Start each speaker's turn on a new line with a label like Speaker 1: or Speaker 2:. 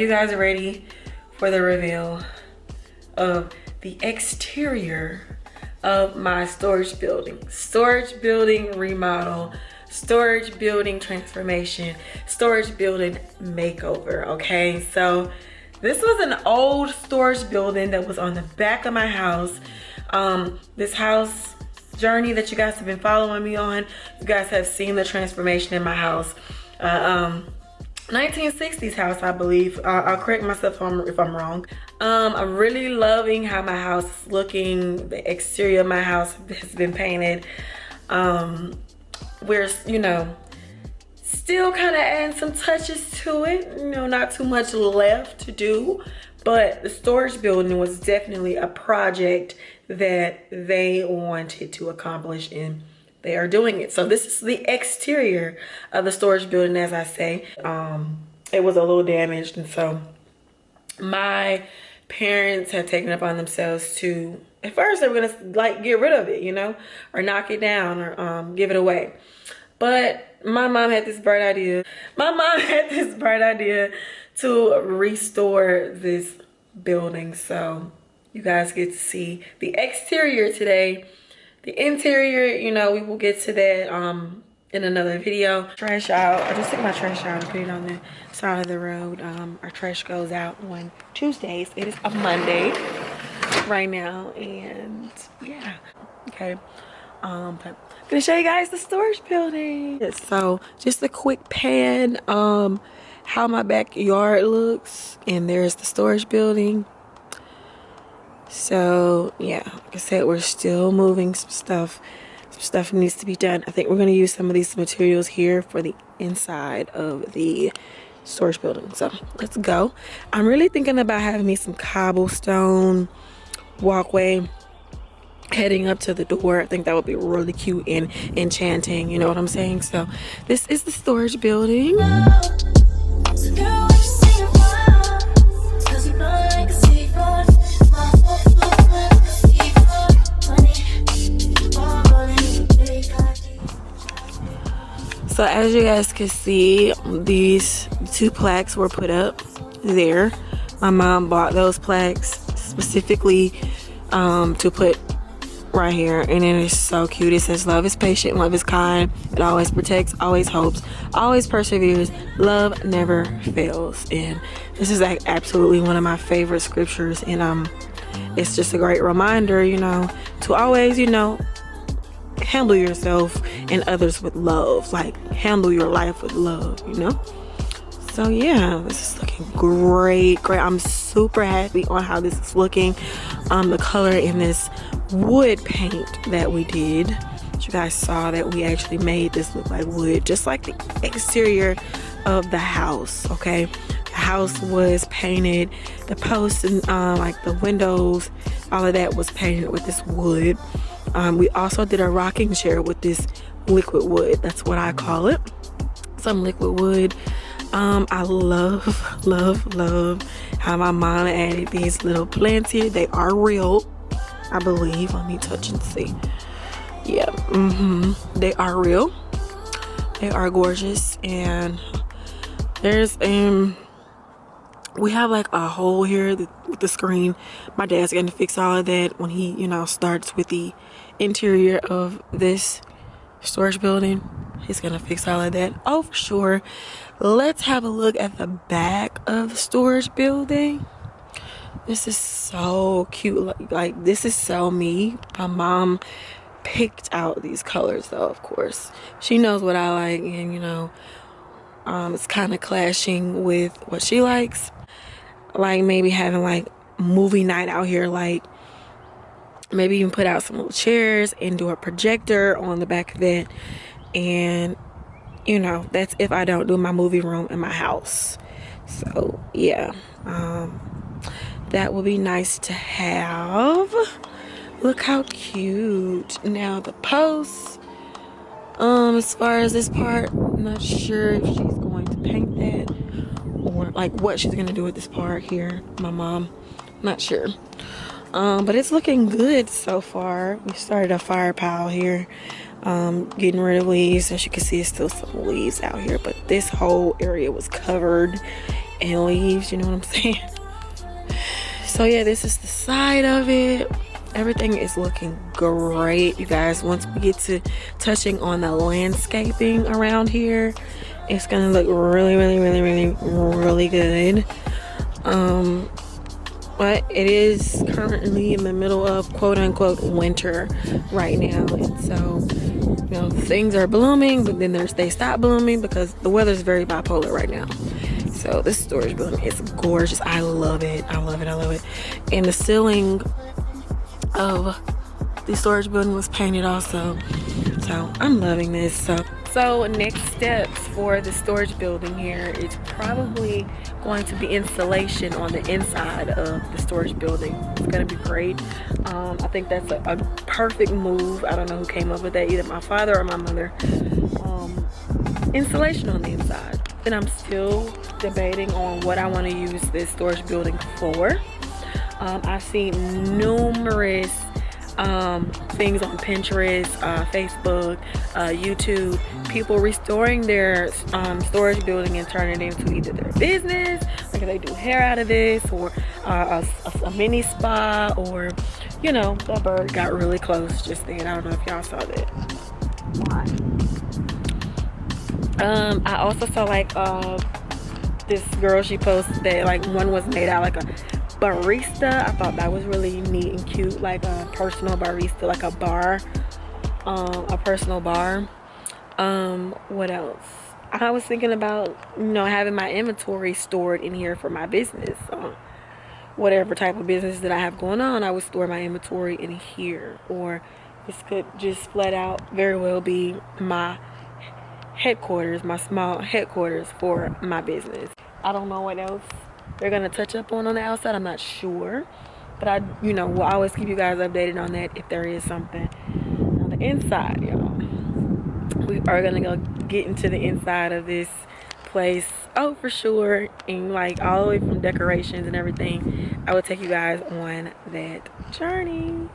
Speaker 1: you guys ready for the reveal of the exterior of my storage building? Storage building remodel, storage building transformation, storage building makeover, okay? So this was an old storage building that was on the back of my house. This house journey that you guys have been following me on, you guys have seen the transformation in my house. 1960s house, I believe. I'll correct myself if I'm wrong. I'm really loving how my house is looking. The exterior of my house has been painted. We're, you know, still kind of adding some touches to it. You know, not too much left to do, but the storage building was definitely a project that they wanted to accomplish, and they are doing it. So this is the exterior of the storage building, as I say. It was a little damaged, and so my parents had taken it upon themselves to, at first they were gonna like get rid of it, you know, or knock it down, or give it away. But my mom had this bright idea. To restore this building. So you guys get to see the exterior today. The interior, you know, we will get to that in another video. Trash out. I just took my trash out and put it on the side of the road. Our trash goes out on Tuesdays. It is a Monday right now, and yeah, okay. But I'm gonna show you guys the storage building. So just a quick pan how my backyard looks, and there's the storage building. So yeah, like I said, we're still moving some stuff needs to be done. I think we're going to use some of these materials here for the inside of the storage building. So let's go. I'm really thinking about having me some cobblestone walkway heading up to the door. I think that would be really cute and enchanting, you know what I'm saying? So this is the storage building. So as you guys can see, these two plaques were put up there. My mom bought those plaques specifically to put right here, and it is so cute. It says, "Love is patient, love is kind, it always protects, always hopes, always perseveres, love never fails." And this is like absolutely one of my favorite scriptures, and it's just a great reminder, you know, to always, you know, handle yourself and others with love. Like, handle your life with love, you know? So yeah, this is looking great. I'm super happy on how this is looking. The color in this wood paint that we did, you guys saw that we actually made this look like wood, just like the exterior of the house. Okay, the house was painted, the posts and like the windows, all of that was painted with this wood. We also did a rocking chair with this liquid wood. That's what I call it, some liquid wood. I love how my mom added these little plants here. They are real, I believe. Let me touch and see. Yeah, they are real. They are gorgeous. And there's we have like a hole here with the screen. My dad's gonna fix all of that when he, you know, starts with the interior of this storage building. He's gonna fix all of that. Oh, for sure. Let's have a look at the back of the storage building. This is so cute. Like this is so me. My mom picked out these colors though, of course. She knows what I like, and you know, it's kind of clashing with what she likes. Like maybe having like movie night out here, like maybe even put out some little chairs and do a projector on the back of it. And you know, that's if I don't do my movie room in my house. So yeah, that would be nice to have. Look how cute. Now the posts, as far as this part, I'm not sure if she's going to paint that or like what she's gonna do with this part here. My mom, not sure. But it's looking good so far. We started a fire pile here, getting rid of leaves. As you can see, it's still some leaves out here, but this whole area was covered and leaves, you know what I'm saying? So yeah, this is the side of it. Everything is looking great, you guys. Once we get to touching on the landscaping around here, it's gonna look really, really, really, really, really good. But it is currently in the middle of quote unquote winter right now, and so you know things are blooming, but then they stop blooming because the weather's very bipolar right now. So this storage building is gorgeous. I love it. I love it. I love it. And the ceiling of the storage building was painted also. So I'm loving this. So next steps for the storage building here is probably going to be installation on the inside of the storage building. It's going to be great. I think that's a perfect move. I don't know who came up with that, either my father or my mother. Installation on the inside. And I'm still debating on what I want to use this storage building for. I've seen numerous things on Pinterest, Facebook, YouTube, people restoring their storage building and turning it into either their business, like they do hair out of this, or a mini spa, or you know, that bird got really close just then. I don't know if y'all saw that. Why? I also saw like this girl, she posted that like one was made out like a barista. I thought that was really neat and cute, like a personal barista, like a bar, a personal bar. What else? I was thinking about, you know, having my inventory stored in here for my business. Whatever type of business that I have going on, I would store my inventory in here. Or this could just flat out very well be my headquarters, my small headquarters for my business. I don't know what else they're gonna touch up on the outside. I'm not sure, but I, you know, will always keep you guys updated on that if there is something on the inside, y'all. We are gonna go get into the inside of this place, oh for sure, and like all the way from decorations and everything. I will take you guys on that journey.